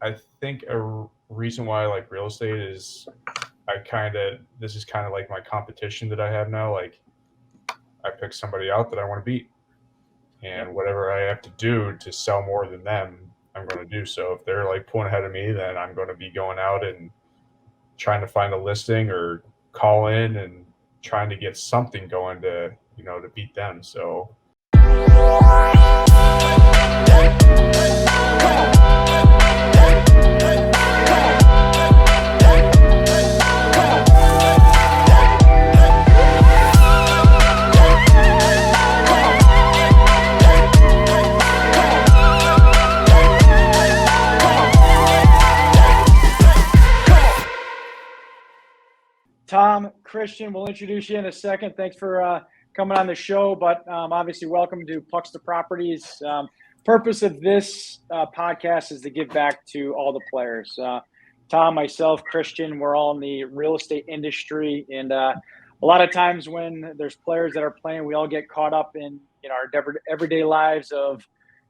I think a reason why I like real estate is this is kind of like my competition that I have now. Like I pick somebody out that I want to beat, and whatever I have to do to sell more than them, I'm going to do. So if they're like pulling ahead of me, then I'm going to be going out and trying to find a listing or call in and trying to get something going to, to beat them. So Tom, Christian, we'll introduce you in a second. Thanks for coming on the show, but obviously welcome to Pucks to Properties. Purpose of this podcast is to give back to all the players. Tom, myself, Christian, we're all in the real estate industry, and a lot of times when there's players that are playing, we all get caught up in our everyday lives of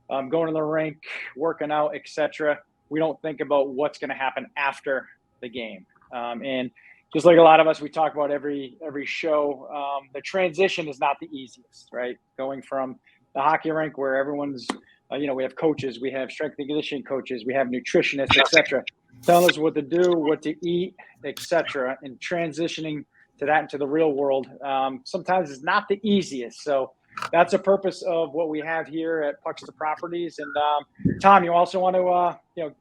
going to the rink, working out, etc. We don't think about what's going to happen after the game, and just like a lot of us, we talk about every show. The transition is not the easiest, right? Going from the hockey rink where everyone's, we have coaches, we have strength and conditioning coaches, we have nutritionists, etc., telling us what to do, what to eat, etc., and transitioning to that into the real world sometimes is not the easiest. So that's the purpose of what we have here at Pucks to Properties. And Tom, you also want to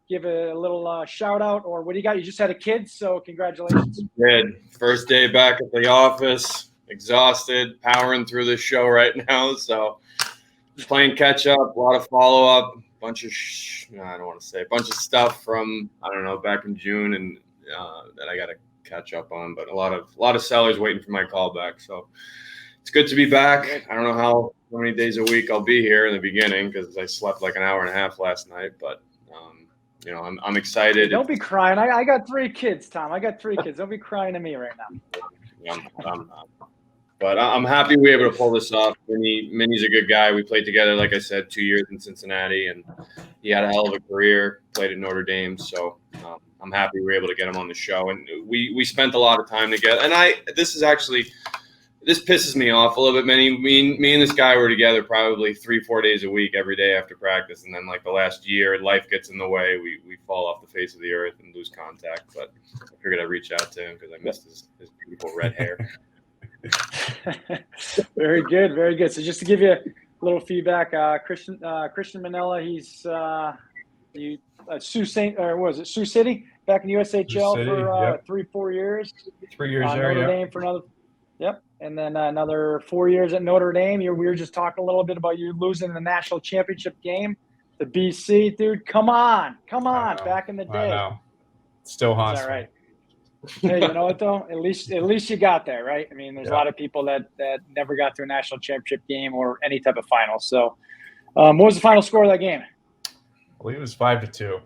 give a little shout out, or what do you got? You just had a kid, so congratulations. Good. First day back at the office, exhausted, powering through this show right now. So playing catch up, a lot of follow up, bunch of stuff from back in June, and that I got to catch up on. But a lot of sellers waiting for my call back. So it's good to be back. I don't know how many days a week I'll be here in the beginning because I slept like an hour and a half last night. But I'm excited. Don't be crying. I got 3 kids, Tom. I got 3 kids. Don't be crying to me right now. But I'm happy we were able to pull this off. Minnie's a good guy. We played together, like I said, 2 years in Cincinnati, and he had a hell of a career. Played at Notre Dame, so I'm happy we were able to get him on the show. And we spent a lot of time together. And this pisses me off a little bit. Me and this guy were together probably 3-4 days a week, every day after practice. And then like the last year, life gets in the way. We fall off the face of the earth and lose contact. But I figured I'd reach out to him because I missed his beautiful red hair. Very good, very good. So just to give you a little feedback, Christiaan Minella, he's Sioux City back in the USHL for 3-4 years. 3 years there, Notre Dame for another. Yep, and then another 4 years at Notre Dame. We were just talking a little bit about you losing the national championship game to BC, dude. Come on, back in the day. I know. Still haunts me. Right. Hey, you know what though? At least you got there, right? I mean, there's a lot of people that never got to a national championship game or any type of final. So, what was the final score of that game? I believe it was 5-2.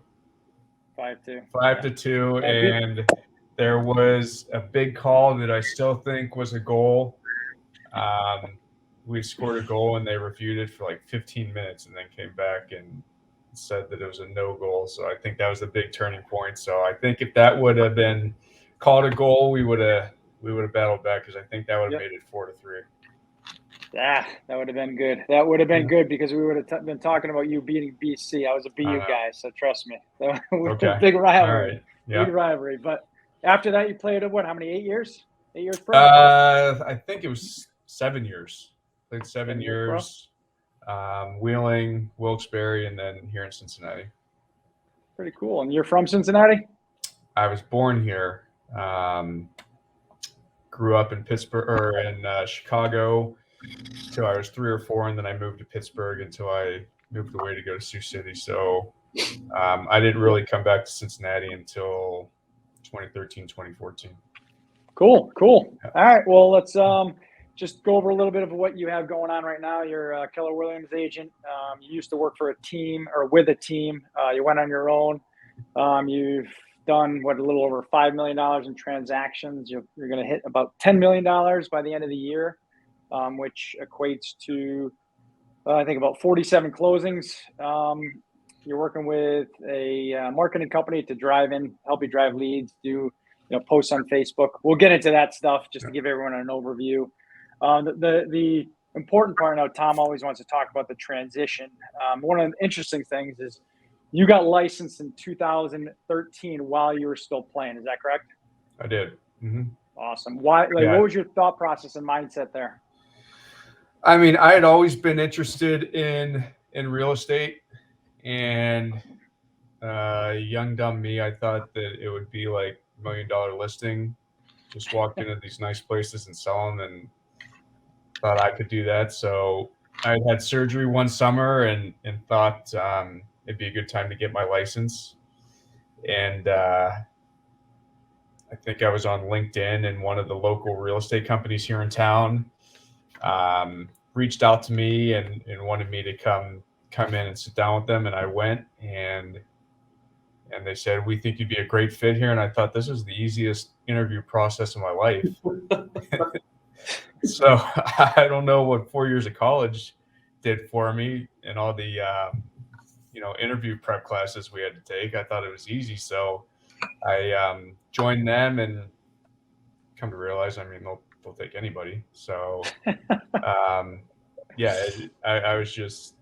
5-2. 5-2, and there was a big call that I still think was a goal. We scored a goal and they reviewed it for like 15 minutes and then came back and said that it was a no goal. So I think that was a big turning point. So I think if that would have been called a goal, we would have battled back because I think that would have made it 4-3. Yeah, that would have been good. That would have been good because we would have been talking about you beating BC. I was a BU guy, so trust me. That was a big rivalry. All right. Yeah. Big rivalry. But after that, you played how many? 8 years? 8 years pro? I think it was 7 years. Played 7 years. Wheeling, Wilkes-Barre, and then here in Cincinnati. Pretty cool. And you're from Cincinnati? I was born here. Grew up in Pittsburgh or in Chicago until I was 3 or 4, and then I moved to Pittsburgh until I moved away to go to Sioux City. So I didn't really come back to Cincinnati until 2013, 2014. Cool. All right. Well, let's just go over a little bit of what you have going on right now. You're a Keller Williams agent. You used to work for a team or with a team. You went on your own. You've done a little over $5 million in transactions. You're going to hit about $10 million by the end of the year, which equates to I think about 47 closings. You're working with a marketing company to help you drive leads, do posts on Facebook. We'll get into that stuff just to give everyone an overview. The important part, I know Tom always wants to talk about the transition. One of the interesting things is you got licensed in 2013 while you were still playing. Is that correct? I did. Mm-hmm. Awesome. Why? What was your thought process and mindset there? I mean, I had always been interested in real estate, and young dumb me, I thought that it would be like $1 million listing. Just walk into these nice places and sell them, and thought I could do that. So I had surgery one summer and thought it'd be a good time to get my license. And I think I was on LinkedIn, and one of the local real estate companies here in town reached out to me and wanted me to come in and sit down with them. And I went, and they said, "We think you'd be a great fit here." And I thought, this is the easiest interview process of my life. So I don't know what 4 years of college did for me and all the interview prep classes we had to take. I thought it was easy, so I joined them, and come to realize, I mean, they'll take anybody. So I was just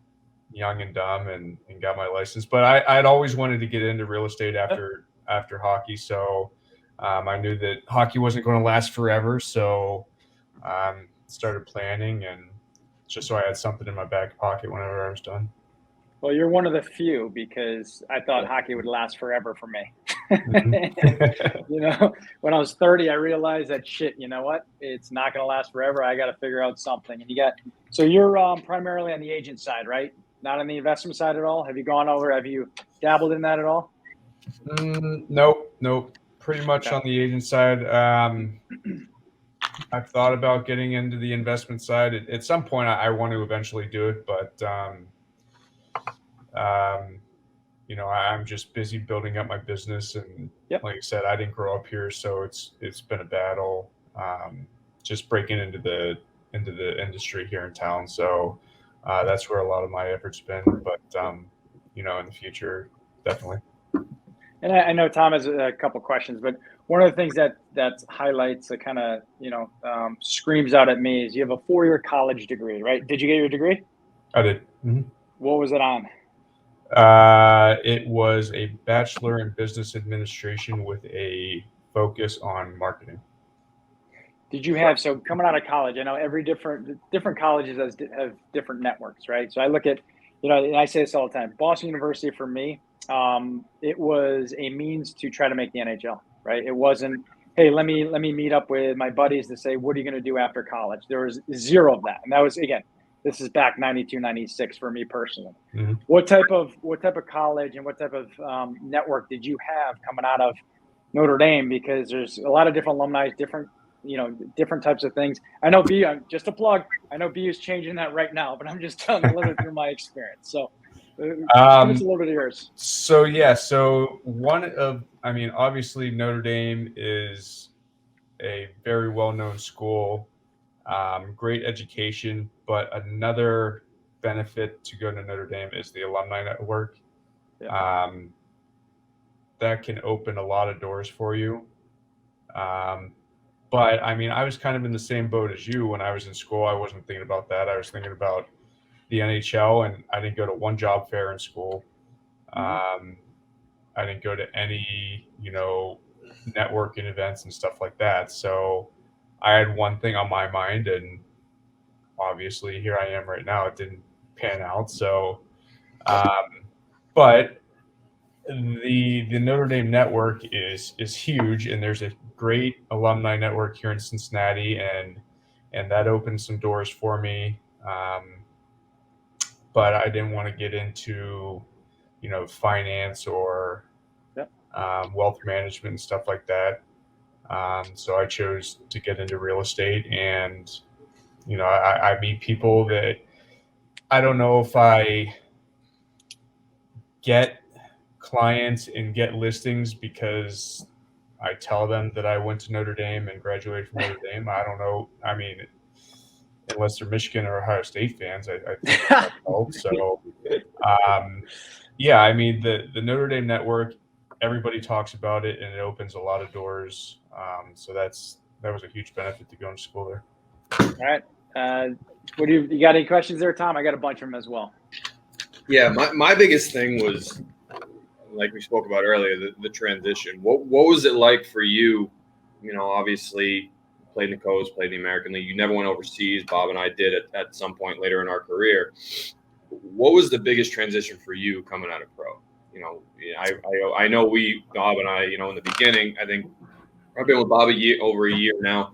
young and dumb and got my license. But I'd always wanted to get into real estate after hockey, so I knew that hockey wasn't going to last forever. So started planning, and just so I had something in my back pocket whenever I was done. Well, you're one of the few, because I thought hockey would last forever for me. Mm-hmm. When I was 30, I realized that you know what? It's not going to last forever. I got to figure out something. And so you're primarily on the agent side, right? Not on the investment side at all. Have you dabbled in that at all? Nope. Pretty much on the agent side. I've thought about getting into the investment side. At some point, I want to eventually do it, but I'm just busy building up my business, and like I said, I didn't grow up here, so it's been a battle just breaking into the industry here in town. So that's where a lot of my efforts been. But in the future, definitely. And I know Tom has a couple questions, but one of the things that highlights, that kind of screams out at me, is you have a 4-year college degree, right? Did you get your degree? I did. Mm-hmm. What was it on? It was a Bachelor in Business Administration with a focus on marketing. Did you have, so coming out of college, I know every different colleges have different networks, right? So I look at, and I say this all the time, Boston University for me, it was a means to try to make the NHL, right? It wasn't, hey, let me meet up with my buddies to say, what are you going to do after college? There was zero of that. And that was, again, this is back 92, 96 for me personally. Mm-hmm. What type of college and what type of network did you have coming out of Notre Dame? Because there's a lot of different alumni, different types of things. I know just a plug, I know B is changing that right now, but I'm just telling you a little bit through my experience. So give us a little bit of yours. So obviously Notre Dame is a very well-known school, great education, but another benefit to go to Notre Dame is the alumni network. Yeah. That can open a lot of doors for you. But I was kind of in the same boat as you. When I was in school, I wasn't thinking about that. I was thinking about the NHL, and I didn't go to one job fair in school. I didn't go to any, networking events and stuff like that. So I had one thing on my mind, and obviously here I am right now. It didn't pan out. So, but the Notre Dame network is huge, and there's a great alumni network here in Cincinnati, and that opened some doors for me. But I didn't want to get into, finance or wealth management and stuff like that. So I chose to get into real estate, and, I meet people that I don't know if I get clients and get listings because I tell them that I went to Notre Dame and graduated from Notre Dame. I don't know. Unless they're Michigan or Ohio State fans, I think that helps. So, Yeah, I mean the Notre Dame network, everybody talks about it, and it opens a lot of doors. So that was a huge benefit to going to school there. All right. What do you got any questions there, Tom? I got a bunch of them as well. Yeah, my biggest thing was, like we spoke about earlier, the transition. What was it like for you? You know, obviously played in the coast, played in the American League. You never went overseas. Bob and I did at some point later in our career. What was the biggest transition for you coming out of pro? You know, I know Bob and I, you know, in the beginning, I think I've been with Bob over a year now.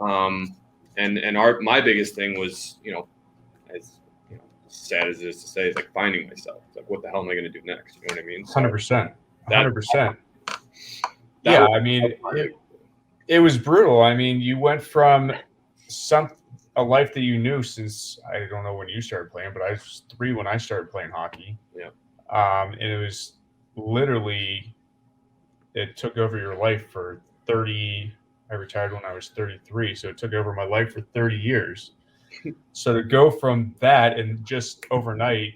And my biggest thing was, you know, as you know, sad as it is to say, it's like finding myself. It's like, what the hell am I going to do next? You know what I mean? 100%. 100%. Yeah, I mean, it was brutal. I mean, you went from a life that you knew since, I don't know when you started playing, but I was 3 when I started playing hockey. Yeah. And it was literally, it took over your life for 30. I retired when I was 33, so it took over my life for 30 years. So to go from that and just overnight,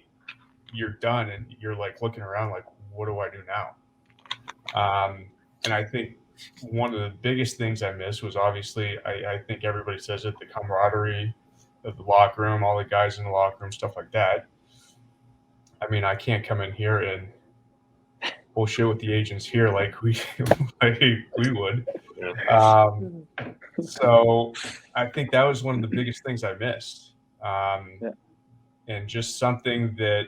you're done, and you're like looking around like, what do I do now? And I think one of the biggest things I missed was obviously, I think everybody says it, the camaraderie of the locker room, all the guys in the locker room, stuff like that. I mean, I can't come in here and bullshit with the agents here like we would. So I think that was one of the biggest things I missed. And just something that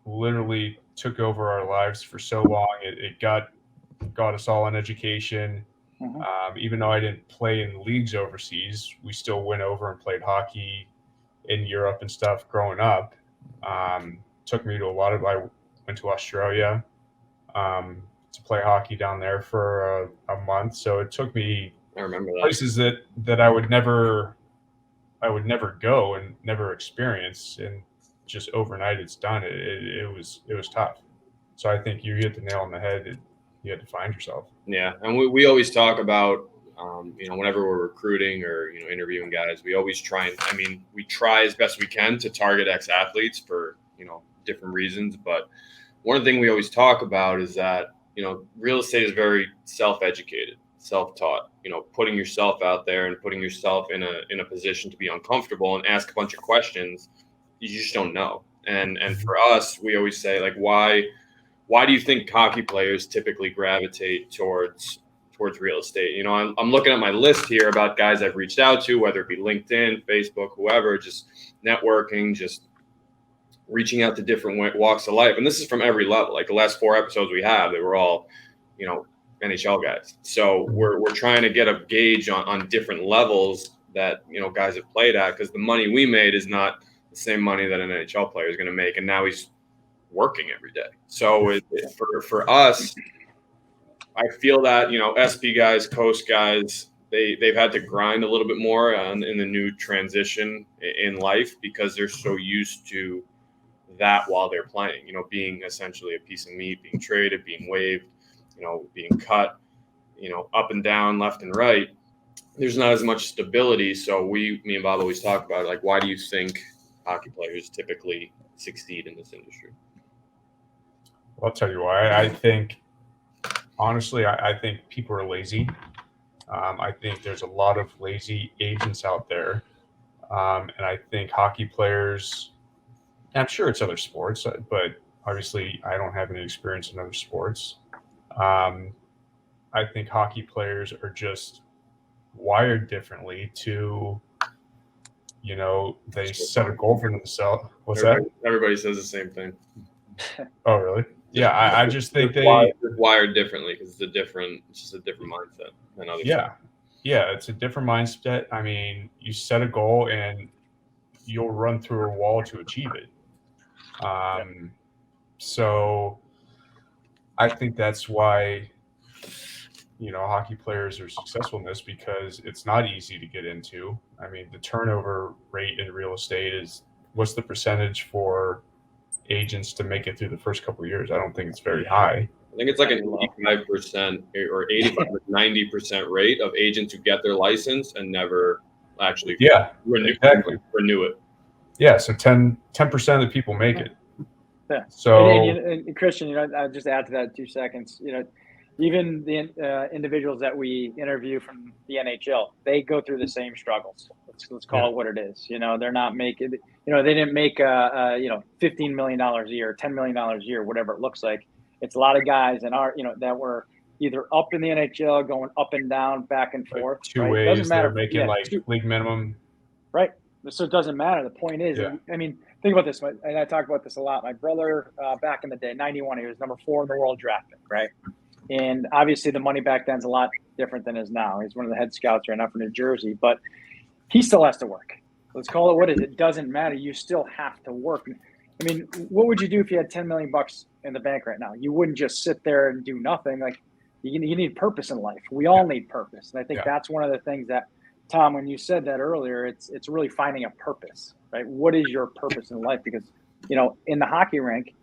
literally took over our lives for so long. It got us all in education. Even though I didn't play in leagues overseas, we still went over and played hockey in Europe and stuff growing up. Took me to I went to Australia to play hockey down there for a month. So it took me places that I would never go and never experience, and just overnight it's done. It was tough. So I think you hit the nail on the head. You had to find yourself. Yeah, and we always talk about, you know, whenever we're recruiting or, you know, interviewing guys, we always try we try as best we can to target ex-athletes for, you know, different reasons. But one thing we always talk about is that, you know, real estate is very self-educated, self-taught. You know, putting yourself out there and putting yourself in a position to be uncomfortable and ask a bunch of questions you just don't know. And for us, we always say, like, why do you think hockey players typically gravitate towards real estate? You know, I'm looking at my list here about guys I've reached out to, whether it be LinkedIn, Facebook, whoever, just networking, just reaching out to different walks of life. And this is from every level. Like the last 4 episodes we have, they were all, you know, NHL guys. So we're trying to get a gauge on different levels that, you know, guys have played at, because the money we made is not the same money that an NHL player is going to make. And now he's working every day. So for us, I feel that, you know, SP guys, Coast guys, they've had to grind a little bit more in the new transition in life, because they're so used to that while they're playing, you know, being essentially a piece of meat, being traded, being waived, you know, being cut, you know, up and down, left and right. There's not as much stability. So me and Bob always talk about it, like, why do you think hockey players typically succeed in this industry? Well, I'll tell you why. I think, honestly, I think people are lazy. I think there's a lot of lazy agents out there. And I think hockey players, I'm sure it's other sports, but obviously I don't have any experience in other sports. I think hockey players are just wired differently to, you know, they set a goal for themselves. What's that? Everybody says the same thing. Oh, really? Yeah, I just think they're wired differently, because it's just a different mindset than others. Yeah, it's a different mindset. I mean, you set a goal and you'll run through a wall to achieve it. So I think that's why, you know, hockey players are successful in this, because it's not easy to get into. I mean, the turnover rate in real estate is, what's the percentage for agents to make it through the first couple of years? I don't think it's very high. I think it's like an 85% or 85 to 90% rate of agents who get their license and never actually renew it. Yeah, so 10% of the people make it. Yeah. So and Christian, I'll just add to that in 2 seconds. Even the individuals that we interview from the NHL, they go through the same struggles. Let's call it what it is. They're not making. They didn't make $15 million a year, $10 million a year, whatever it looks like. It's a lot of guys that were either up in the NHL, going up and down, back and forth. two right? ways. Doesn't matter. They're making league minimum. Right. So it doesn't matter. The point is, I mean, think about this. And I talk about this a lot. My brother, back in the day, 91, he was number 4 in the world draft pick, right? And obviously the money back then is a lot different than it is now. He's one of the head scouts right now for New Jersey, but he still has to work. Let's call it what it is. It doesn't matter. You still have to work. I mean, what would you do if you had $10 million in the bank right now? You wouldn't just sit there and do nothing. Like you need purpose in life. We all need purpose. And I think that's one of the things that, Tom, when you said that earlier, it's really finding a purpose, right? What is your purpose in life? Because, in the hockey rink,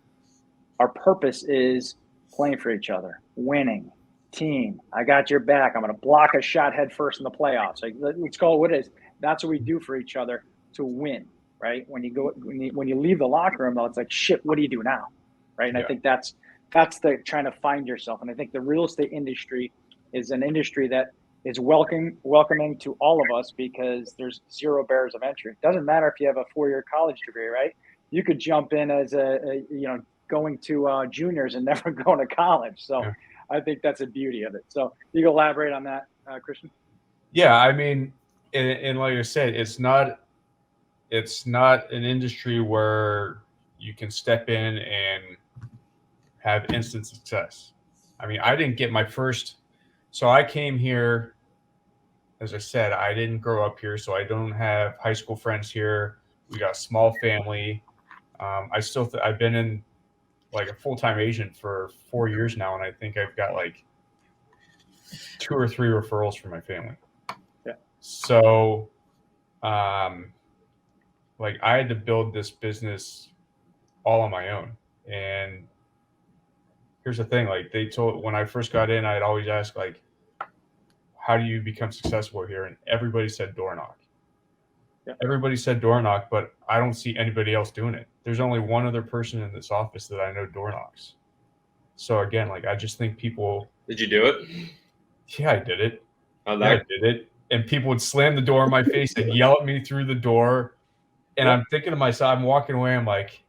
our purpose is playing for each other, winning, team. I got your back. I'm going to block a shot head first in the playoffs. Like, let's call it what it is. That's what we do for each other to win, right? When you leave the locker room, though, it's like, shit, what do you do now, right? And I think that's the trying to find yourself. And I think the real estate industry is an industry that is welcoming to all of us because there's 0 barriers of entry. It doesn't matter if you have a 4-year college degree, right? You could jump in as going to juniors and never going to college. So I think that's the beauty of it. So you can elaborate on that, Christian? Yeah, I mean, and like I said, it's not an industry where you can step in and have instant success. I mean, I didn't get my first. So I came here, as I said, I didn't grow up here, so I don't have high school friends here. We got a small family. I've been in like a full-time agent for 4 years now, and I think I've got like 2 or 3 referrals from my family. Yeah. So, like I had to build this business all on my own. And here's the thing, like when I first got in, I'd always ask like, how do you become successful here? And everybody said door knock. Yeah. Everybody said door knock, but I don't see anybody else doing it. There's only one other person in this office that I know door knocks. So again, like I just think people. Did you do it? Yeah, I did it. I did it. And people would slam the door in my face and yell at me through the door. And I'm thinking to myself, I'm walking away, I'm like,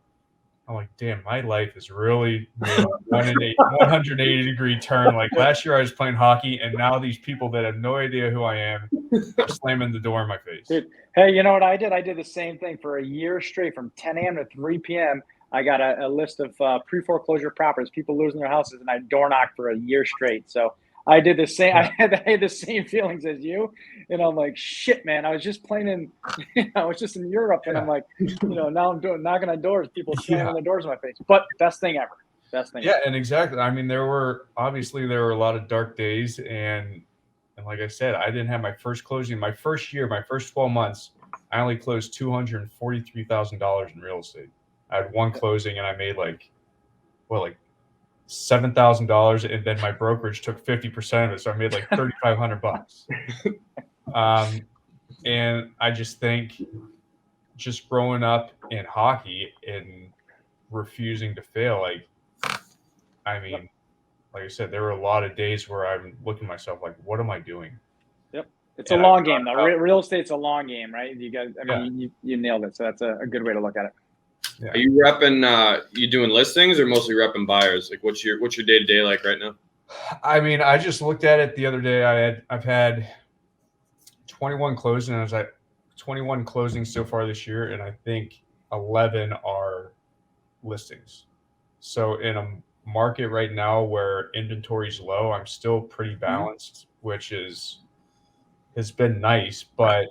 damn, my life is really made a 180-degree turn. Like last year I was playing hockey, and now these people that have no idea who I am are slamming the door in my face. Dude, hey, you know what I did? I did the same thing for a year straight from 10 a.m. to 3 p.m. I got a list of pre-foreclosure properties, people losing their houses, and I door knocked for a year straight. So I did the same. I had the same feelings as you, and I'm like, shit, man. I was just playing in, I was just in Europe, and I'm like, now I'm knocking on doors, people slamming the doors in my face. But best thing ever. Yeah, and exactly. I mean, there were a lot of dark days, and like I said, I didn't have my first closing. My first year, my first 12 months, I only closed $243,000 in real estate. I had one closing, and I made like $7,000, and then my brokerage took 50% of it, so I made like $3,500. And I just think, just growing up in hockey and refusing to fail, like, I mean, like I said, there were a lot of days where I'm looking at myself like, what am I doing? Yep, it's a long game though. Real estate's a long game, right? You guys, you nailed it. So that's a good way to look at it. Yeah. Are you repping? You doing listings or mostly repping buyers? Like, what's your day to day like right now? I mean, I just looked at it the other day. I've had 21 closings. I was at 21 closings so far this year, and I think 11 are listings. So in a market right now where inventory is low, I'm still pretty balanced, which has been nice. But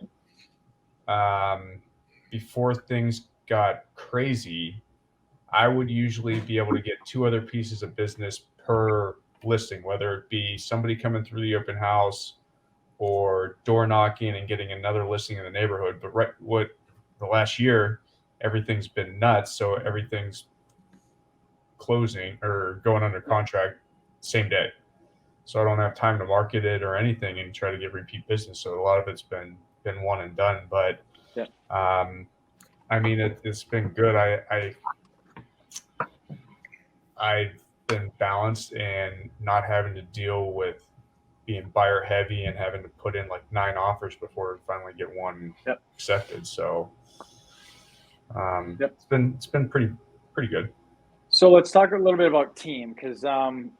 before things got crazy, I would usually be able to get 2 other pieces of business per listing, whether it be somebody coming through the open house or door knocking and getting another listing in the neighborhood. But the last year, everything's been nuts. So everything's closing or going under contract same day. So I don't have time to market it or anything and try to get repeat business. So a lot of it's been one and done. But I mean, it's been good. I've been balanced and not having to deal with being buyer heavy and having to put in like 9 offers before we finally get one accepted. So it's been pretty good. So let's talk a little bit about team, because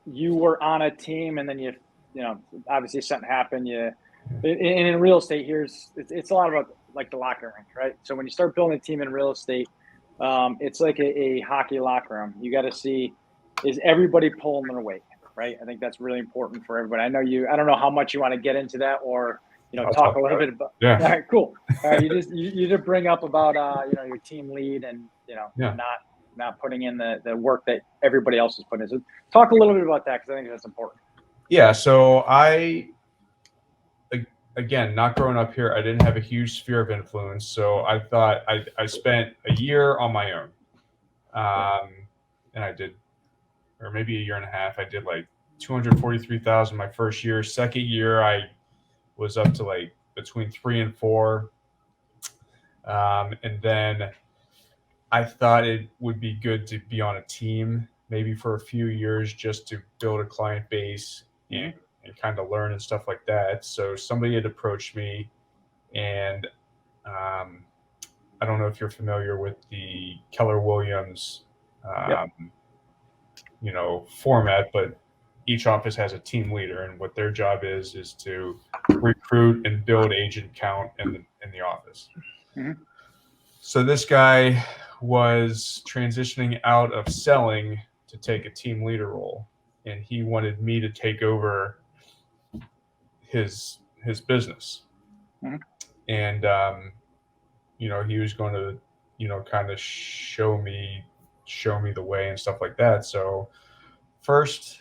you were on a team and then you know, obviously something happened. In real estate, it's a lot about like the locker room, right? So when you start building a team in real estate, it's like a hockey locker room. You got to see, is everybody pulling their weight, right? I think that's really important for everybody. I don't know how much you want to get into that, or I'll talk a little bit about. Yeah. All right, cool. All right, you did bring up about your team lead and not putting in the work that everybody else is putting in. So talk a little bit about that, because I think that's important. Yeah. So again, not growing up here, I didn't have a huge sphere of influence. So I thought I spent a year on my own. And I did, or maybe a year and a half, I did like 243,000 my first year. Second year, I was up to like between 3 and 4. And then I thought it would be good to be on a team, maybe for a few years, just to build a client base and kind of learn and stuff like that. So somebody had approached me, and I don't know if you're familiar with the Keller Williams, format, but each office has a team leader, and what their job is to recruit and build agent count in the office. Mm-hmm. So this guy was transitioning out of selling to take a team leader role, and he wanted me to take over his business. Mm-hmm. And he was going to kind of show me the way and stuff like that. So first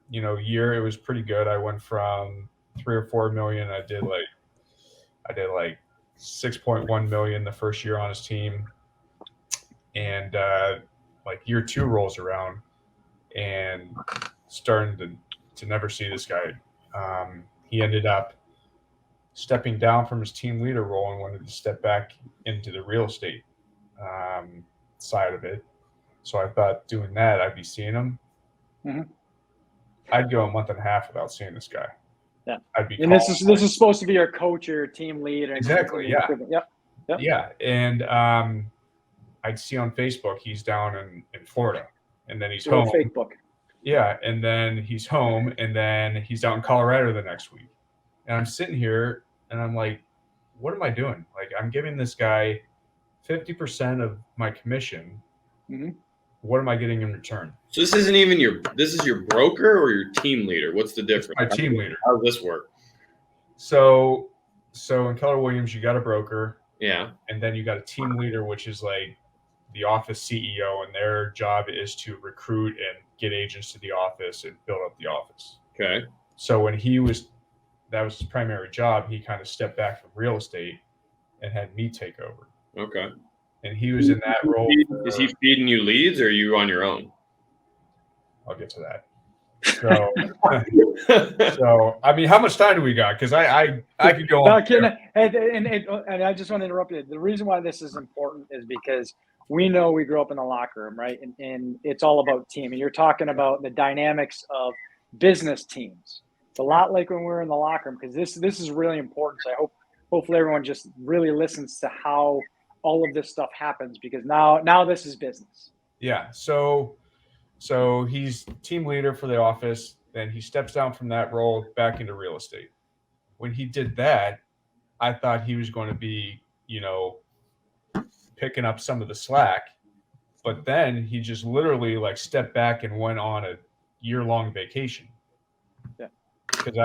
year, it was pretty good. I went from 3 or 4 million. I did like 6.1 million the first year on his team. And like year 2 rolls around, and starting to never see this guy. He ended up stepping down from his team leader role and wanted to step back into the real estate side of it. So I thought doing that, I'd be seeing him. Mm-hmm. I'd go a month and a half without seeing this guy. Yeah. I'd be. And this is supposed to be your coach or your team lead. Exactly. Yeah. Yep. Yeah. And I'd see on Facebook he's down in Florida, and then he's home. Fake book. Yeah, and then he's home, and then he's out in Colorado the next week. And I'm sitting here, and I'm like, what am I doing? Like, I'm giving this guy 50% of my commission. Mm-hmm. What am I getting in return? So this isn't even this is your broker or your team leader? What's the difference? My team leader. How does this work? So in Keller Williams, you got a broker. Yeah. And then you got a team leader, which is like the office CEO, and their job is to recruit and get agents to the office and build up the office. Okay. So when that was his primary job, he kind of stepped back from real estate and had me take over. Okay. And he was in that role. Is he feeding you leads, or are you on your own? I'll get to that. So I mean, how much time do we got? Because I could go on. And I just want to interrupt you. The reason why this is important is because we know we grew up in the locker room, right? And it's all about team. And you're talking about the dynamics of business teams. It's a lot like when we were in the locker room, because this is really important. So hopefully everyone just really listens to how all of this stuff happens, because now this is business. Yeah. So he's team leader for the office. Then he steps down from that role back into real estate. When he did that, I thought he was going to be, picking up some of the slack, but then he just literally like stepped back and went on a year-long vacation. Yeah. Because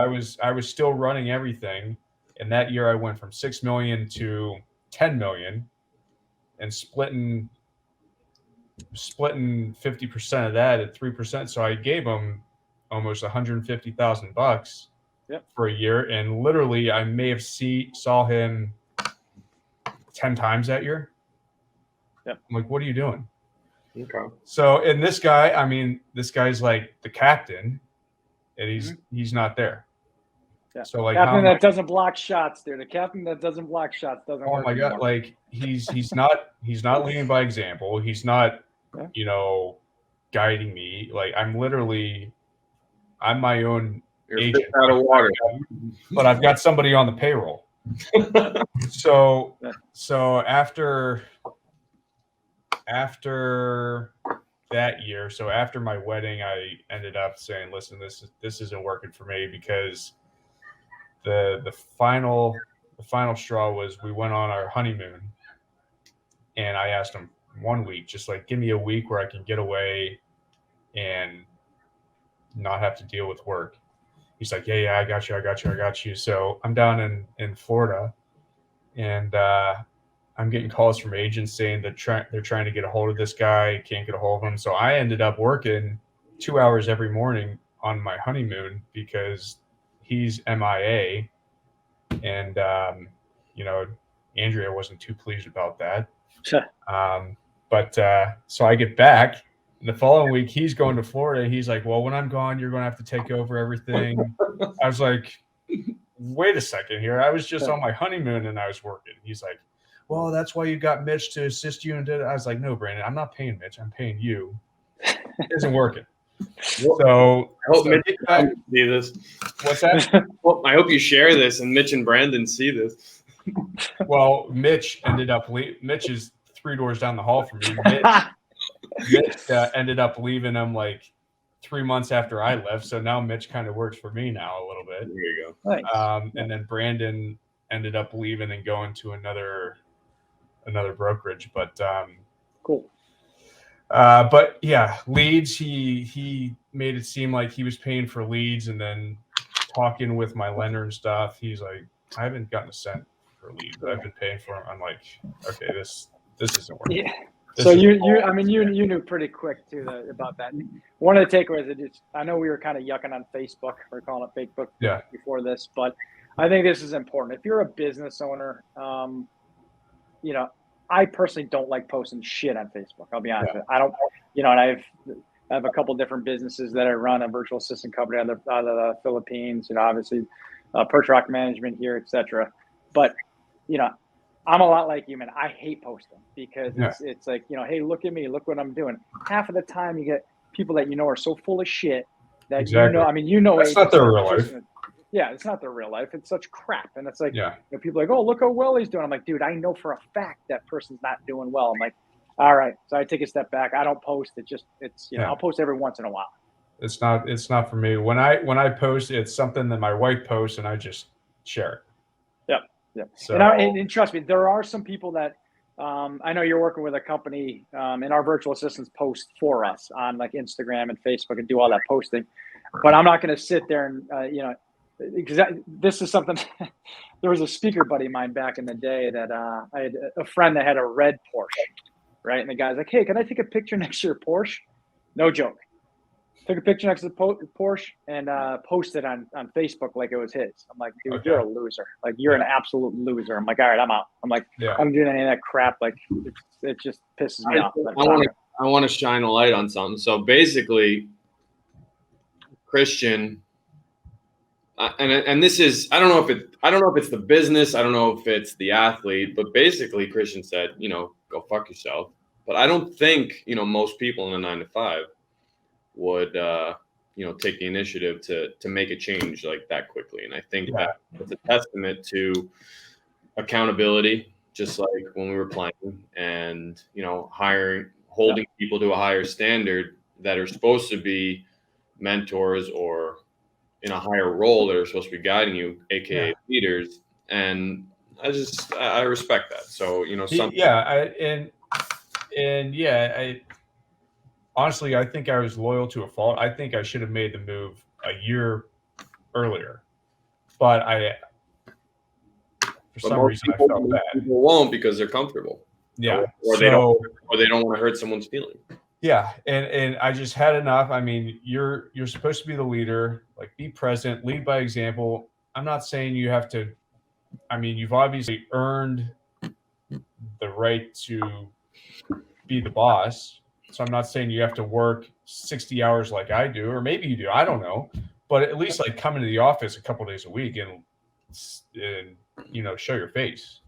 I was still running everything, and that year I went from 6 million to 10 million, and splitting 50% of that at 3%. So I gave him almost $150,000 for a year, and literally I may have saw him 10 times that year. Yep. I'm like, what are you doing? Okay. So, and this guy's like the captain, and he's not there. Yeah. So like captain that doesn't block shots, dude. The captain that doesn't block shots doesn't work. Oh my God. Like he's not leading by example. He's not, guiding me. Like I'm my own You're agent, fish out of water. but I've got somebody on the payroll. So after that year, so after my wedding, I ended up saying, listen, this isn't working for me, because the final straw was we went on our honeymoon, and I asked him 1 week, just like, give me a week where I can get away and not have to deal with work. He's like, yeah, I got you. So I'm down in Florida, and I'm getting calls from agents saying that they're trying to get a hold of this guy, can't get a hold of him. So I ended up working 2 hours every morning on my honeymoon because he's MIA, and Andrea wasn't too pleased about that. But so I get back. The following week, he's going to Florida. He's like, well, when I'm gone, you're going to have to take over everything. I was like, wait a second here. I was just on my honeymoon and I was working. He's like, well, that's why you got Mitch to assist you. And I was like, no, Brandon, I'm not paying Mitch. I'm paying you. It isn't working. So I hope Mitch and see this. What's that? Well, I hope you share this and Mitch and Brandon see this. Well, Mitch ended up Mitch is 3 doors down the hall from me. Mitch ended up leaving him like 3 months after I left. So now Mitch kind of works for me now a little bit. There you go. Nice. And then Brandon ended up leaving and going to another brokerage. But cool. But yeah, leads. He made it seem like he was paying for leads, and then talking with my lender and stuff, he's like, I haven't gotten a cent for leads. I've been paying for them. I'm like, okay, this isn't working. Yeah. So you knew pretty quick too about that. One of the takeaways is, I know we were kind of yucking on Facebook, we're calling it Facebook before this, but I think this is important. If you're a business owner, I personally don't like posting shit on Facebook. I'll be honest with you. I don't, and I have a couple different businesses that I run, a virtual assistant company out of the Philippines, obviously Perch Rock Management here, etc. But, I'm a lot like you, man. I hate posting because it's like, hey, look at me, look what I'm doing. Half of the time you get people that are so full of shit that that's not their real life. Yeah, it's not their real life. It's such crap. And it's like, people are like, oh, look how well he's doing. I'm like, dude, I know for a fact that person's not doing well. I'm like, all right. So I take a step back. I don't post. I'll post every once in a while. It's not for me. When I post, it's something that my wife posts and I just share it. Yeah. So, and trust me, there are some people that I know you're working with a company and our virtual assistants post for us on like Instagram and Facebook and do all that posting. But I'm not going to sit there and, because this is something, there was a speaker buddy of mine back in the day that I had a friend that had a red Porsche, right? And the guy's like, hey, can I take a picture next to your Porsche? No joke. Took a picture next to the Porsche and posted on Facebook like it was his. I'm like, dude, you're a loser. Like, you're an absolute loser. I'm like, all right, I'm out. I'm like, I'm doing any of that crap. Like, it just pisses me off. I want to shine a light on something. So basically, Christian, and this is, I don't know if it's the business, I don't know if it's the athlete, but basically Christian said, go fuck yourself. But I don't think, most people in a 9-to-5 would, take the initiative to make a change like that quickly. And I think that's a testament to accountability, just like when we were playing, and, holding people to a higher standard that are supposed to be mentors or in a higher role that are supposed to be guiding you, aka leaders. And I respect that. So, honestly, I think I was loyal to a fault. I think I should have made the move a year earlier, but for some reason I felt bad. People won't because they're comfortable. Yeah. Or they don't want to hurt someone's feelings. Yeah. And I just had enough. I mean, you're supposed to be the leader, like be present, lead by example. I'm not saying you have to, you've obviously earned the right to be the boss. So I'm not saying you have to work 60 hours like I do, or maybe you do. I don't know. But at least come into the office a couple of days a week and show your face.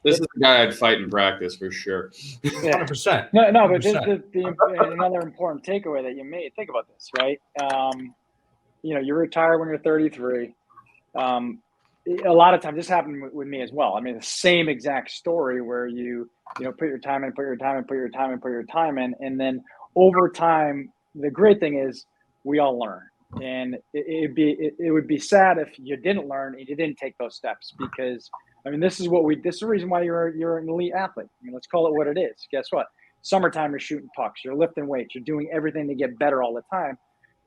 This is the guy I'd fight in practice for sure. Yeah. 100%. No, but this 100%. another important takeaway that you made. Think about this, right? You retire when you're 33. A lot of times, this happened with me as well. I mean, the same exact story where you put your time in, and then over time, the great thing is we all learn. And it would be sad if you didn't learn and you didn't take those steps, because this is the reason why you're an elite athlete. Let's call it what it is. Guess what? Summertime, you're shooting pucks, you're lifting weights, you're doing everything to get better all the time.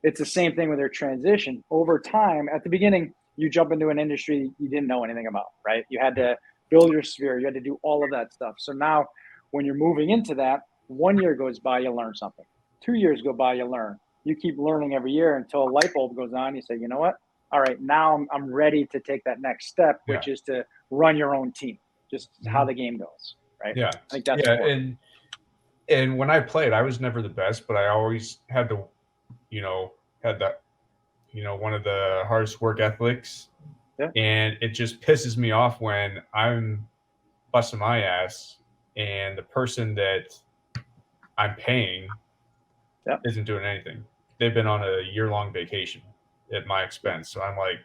It's the same thing with their transition. Over time, at the beginning, you jump into an industry you didn't know anything about, right? You had to build your sphere. You had to do all of that stuff. So now when you're moving into that, 1 year goes by, you learn something. 2 years go by, you learn. You keep learning every year until a light bulb goes on. You say, you know what? All right, now I'm ready to take that next step, which is to run your own team, just how the game goes, right? Yeah. I think that's important. And when I played, I was never the best, but I always had one of the hardest work ethics. Yeah. And it just pisses me off when I'm busting my ass and the person that I'm paying isn't doing anything. They've been on a year-long vacation at my expense. So I'm like,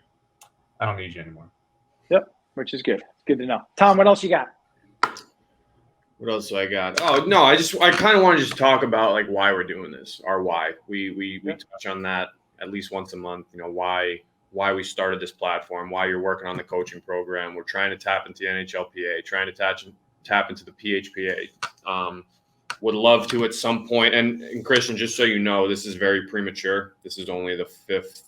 I don't need you anymore. Yep, which is good. It's good to know. Tom, what else you got? What else do I got? Oh, no, I kind of want to just talk about like why we're doing this, our why. We touch on that at least once a month, why we started this platform, why you're working on the coaching program. We're trying to tap into the NHLPA, trying to tap into the PHPA. Would love to at some point. And Christian, just so you know, this is very premature. This is only the fifth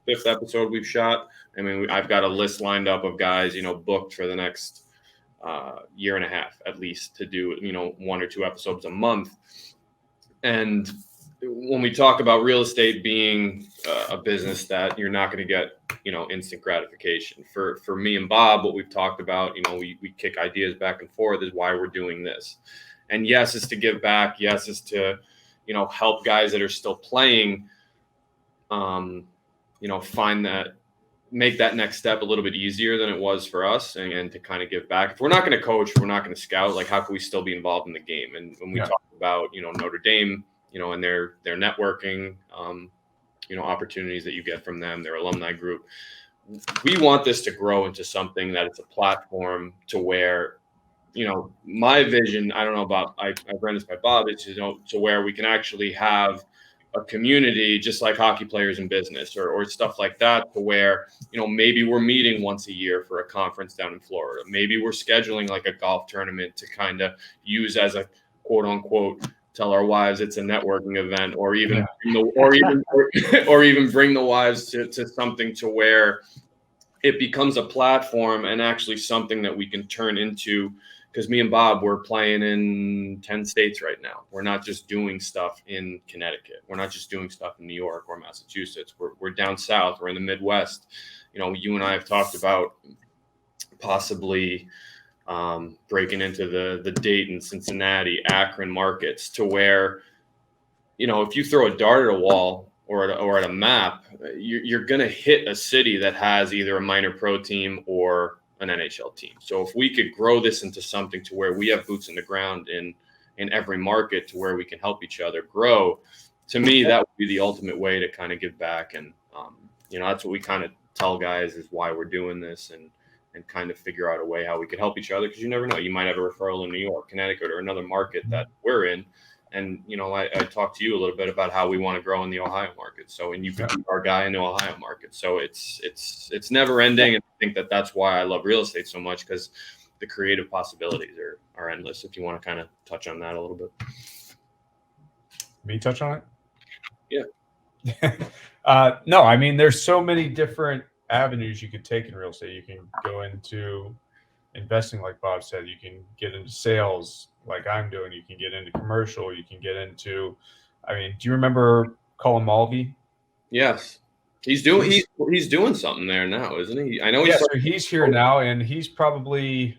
episode we've shot. I've got a list lined up of guys, booked for the next year and a half at least to do, 1 or 2 episodes a month. And when we talk about real estate being a business that you're not going to get, instant gratification. For me and Bob, what we've talked about, we kick ideas back and forth is why we're doing this. And yes, it's to give back. Yes, it's to, help guys that are still playing, make that next step a little bit easier than it was for us, and to kind of give back. If we're not going to coach, if we're not going to scout, like how can we still be involved in the game? And when we talk about, Notre Dame, and their networking, opportunities that you get from them, their alumni group, we want this to grow into something that it's a platform to where, my vision, I don't know about, I've run this by Bob, it's, to where we can actually have a community just like hockey players in business or stuff like that, to where, maybe we're meeting once a year for a conference down in Florida. Maybe we're scheduling like a golf tournament to kind of use as a quote unquote, tell our wives it's a networking event, or even bring the wives to something to where it becomes a platform and actually something that we can turn into. Because me and Bob, we're playing in 10 states right now. We're not just doing stuff in Connecticut. We're not just doing stuff in New York or Massachusetts. We're down south. We're in the Midwest. You and I have talked about possibly breaking into the Dayton, Cincinnati, Akron markets, to where, if you throw a dart at a wall or at a map, you're going to hit a city that has either a minor pro team or an NHL team. So if we could grow this into something to where we have boots in the ground in every market, to where we can help each other grow, to me, that would be the ultimate way to kind of give back. And, that's what we kind of tell guys is why we're doing this, and kind of figure out a way how we could help each other. Because you never know, you might have a referral in New York, Connecticut, or another market that we're in. And, I talked to you a little bit about how we want to grow in the Ohio market. So, and you could be our guy in the Ohio market. So it's never ending. And I think that's why I love real estate so much, because the creative possibilities are endless. If you want to kind of touch on that a little bit. Me touch on it? Yeah. No, there's so many different avenues you could take in real estate. You can go into investing, like Bob said. You can get into sales, like I'm doing. You can get into commercial. You can get into, do you remember Colin Mulvey? Yes, he's doing something there now, isn't he? I know he's so he's here now, and he's probably,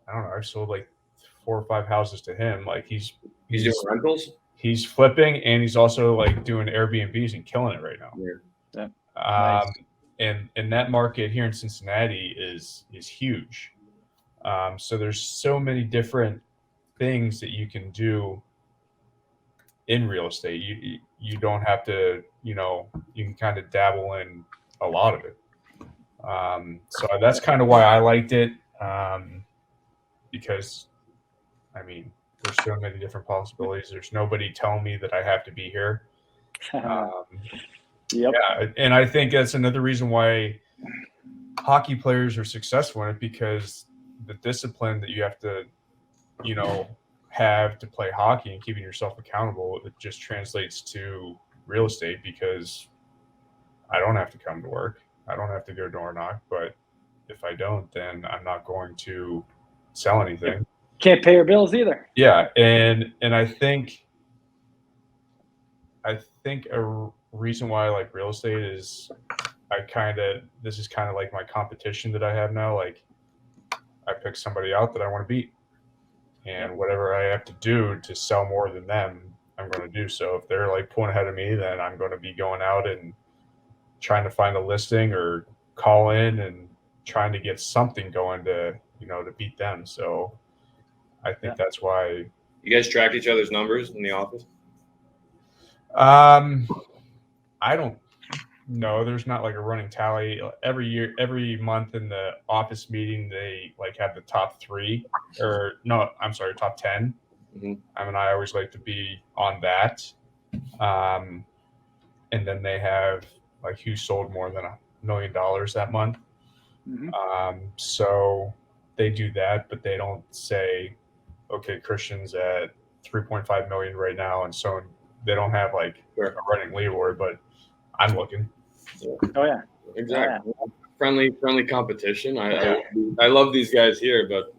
I don't know, I've sold like 4 or 5 houses to him. Like he's doing rentals. He's flipping, and he's also like doing Airbnbs and killing it right now. Yeah. Nice. And that market here in Cincinnati is huge. So there's so many different things that you can do in real estate. You don't have to, you can kind of dabble in a lot of it. So that's kind of why I liked it, because, I mean, there's so many different possibilities. There's nobody telling me that I have to be here. Yep. Yeah, and I think that's another reason why hockey players are successful in it, because the discipline that you have to, have to play hockey and keeping yourself accountable, it just translates to real estate, because I don't have to come to work. I don't have to go door knock, but if I don't, then I'm not going to sell anything. Can't pay your bills either. Yeah, and I think a reason why I like real estate is this is kind of like my competition that I have now. Like, I pick somebody out that I want to beat, and whatever I have to do to sell more than them, I'm going to do. So if they're like pulling ahead of me, then I'm going to be going out and trying to find a listing or call in and trying to get something going to beat them. So I think that's why. You guys track each other's numbers in the office? I don't know. There's not like a running tally. Every month in the office meeting, they like have the top 3, or no, I'm sorry, top 10. Mm-hmm. I mean, I always like to be on that. And then they have like who sold more than $1 million that month. Mm-hmm. So they do that, but they don't say, okay, Christian's at 3.5 million right now, and so they don't have like a running leaderboard, but I'm looking. Oh yeah, exactly. Yeah. Friendly competition. I love these guys here, but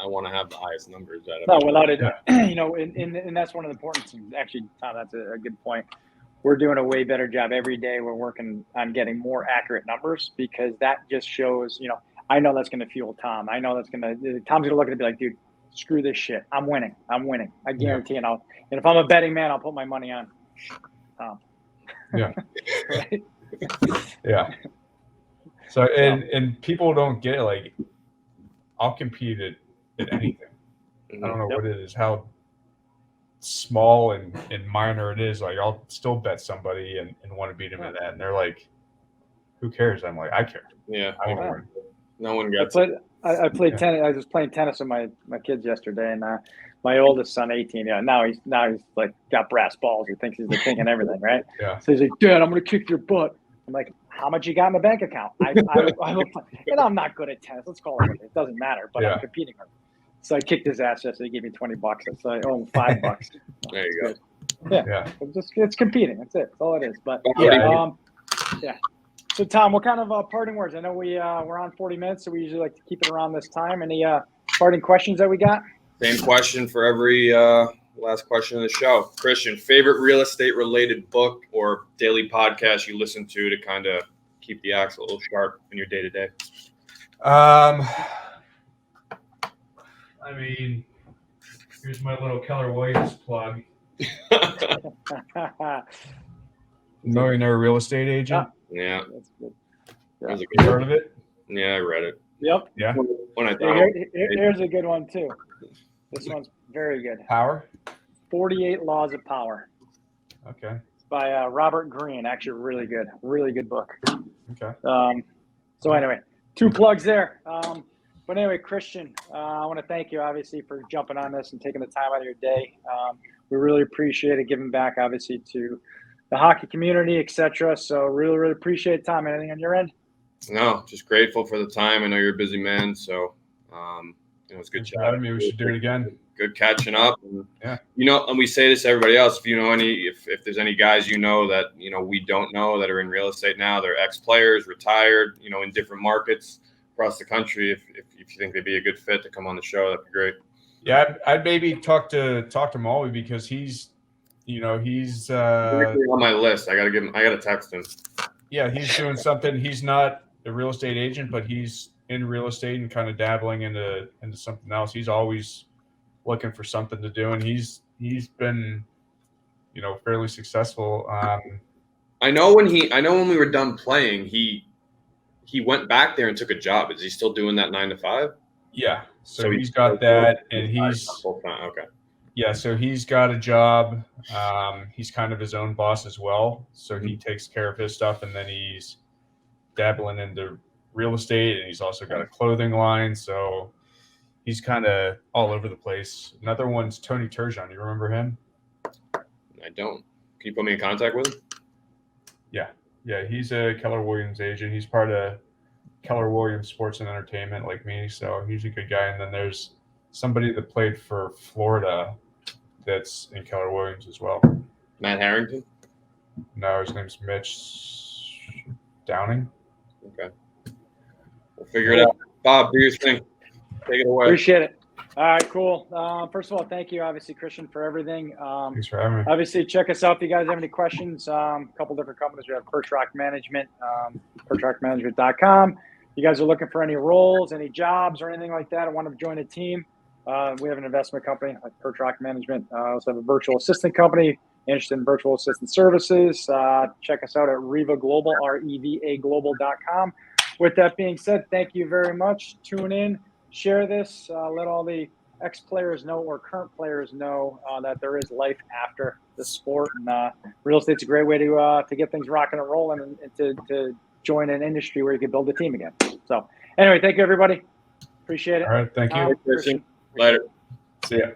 I want to have the highest numbers out of no, without it. And that's one of the important things. Actually, Tom, that's a good point. We're doing a way better job every day. We're working on getting more accurate numbers, because that just shows, I know that's going to fuel Tom. I know Tom's going to look at it and be like, dude, screw this shit. I'm winning. I guarantee it. And if I'm a betting man, I'll put my money on Tom. Yeah. Right? Yeah. So, and people don't get it. Like, I'll compete at anything. I don't know what it is, how small and minor it is. Like, I'll still bet somebody and want to beat them in that. And they're like, who cares? I'm like, I care. Yeah. I want to win. No one gets I played tennis. I was playing tennis with my kids yesterday, and my oldest son, 18. Yeah, now he's like got brass balls. He thinks he's the king and everything, right? Yeah. So he's like, Dad, I'm gonna kick your butt. I'm like, how much you got in the bank account? I'm not good at tennis. Let's call it. It doesn't matter, but I'm competing hard. So I kicked his ass yesterday. He gave me $20. So I owe him $5. There you go. Yeah. It's competing. That's it. That's all it is. But yeah. So Tom, what kind of parting words? I know we're on 40 minutes, so we usually like to keep it around this time. Any parting questions that we got? Same question for every last question of the show. Christian, favorite real estate related book or daily podcast you listen to kind of keep the axe a little sharp in your day to day? I mean, here's my little Keller Williams plug. Millionaire Real Estate Agent. Yeah. That's good. Yeah. You heard of it? Yeah, I read it. Yep. Yeah. When I thought here's a good one too. This one's very good. Power? 48 Laws of Power. Okay. It's by Robert Greene. Actually, really good. Really good book. Okay. So anyway, 2 plugs there. But anyway, Christian, I want to thank you, obviously, for jumping on this and taking the time out of your day. We really appreciate it, giving back, obviously, to the hockey community, etc. So really, really appreciate it, Tom. Anything on your end? No, just grateful for the time. I know you're a busy man, so it was good chatting. Maybe we should do it again. Good catching up. And, yeah. And we say this to everybody else. If you know if there's any guys that we don't know that are in real estate now, they're ex-players, retired, in different markets across the country. If you think they'd be a good fit to come on the show, that'd be great. Yeah, I'd maybe talk to Molly, because he's on my list. I gotta text him. Yeah, he's doing something. He's not a real estate agent, but he's in real estate and kind of dabbling into something else. He's always looking for something to do, and he's been fairly successful. I know when we were done playing, he went back there and took a job. Is he still doing that 9 to 5? Yeah. So he's got that, and he's okay. Yeah, so he's got a job. He's kind of his own boss as well. So he takes care of his stuff, and then he's dabbling into real estate, and he's also got a clothing line. So he's kind of all over the place. Another one's Tony Turgeon. You remember him? I don't. Can you put me in contact with him? Yeah, he's a Keller Williams agent. He's part of Keller Williams Sports and Entertainment like me. So he's a good guy. And then there's somebody that played for Florida that's in Keller Williams as well. Matt Harrington? No, his name's Mitch Downing. Okay. We'll figure it out. Bob, do your thing. Take it away. Appreciate it. All right, cool. First of all, thank you, obviously, Christian, for everything. Thanks for having me. Obviously, check us out if you guys have any questions. A couple different companies. We have Perch Rock Management, perchrockmanagement.com. You guys are looking for any roles, any jobs, or anything like that, and want to join a team. We have an investment company like Perch Rock Management. Also have a virtual assistant company interested in virtual assistant services. Check us out at REVA Global, REVA Global.com. With that being said, thank you very much. Tune in, share this, let all the ex-players know or current players know that there is life after the sport. And real estate's a great way to get things rocking and rolling and to join an industry where you can build a team again. So anyway, thank you, everybody. Appreciate it. All right, thank you. Christian. Later. See ya.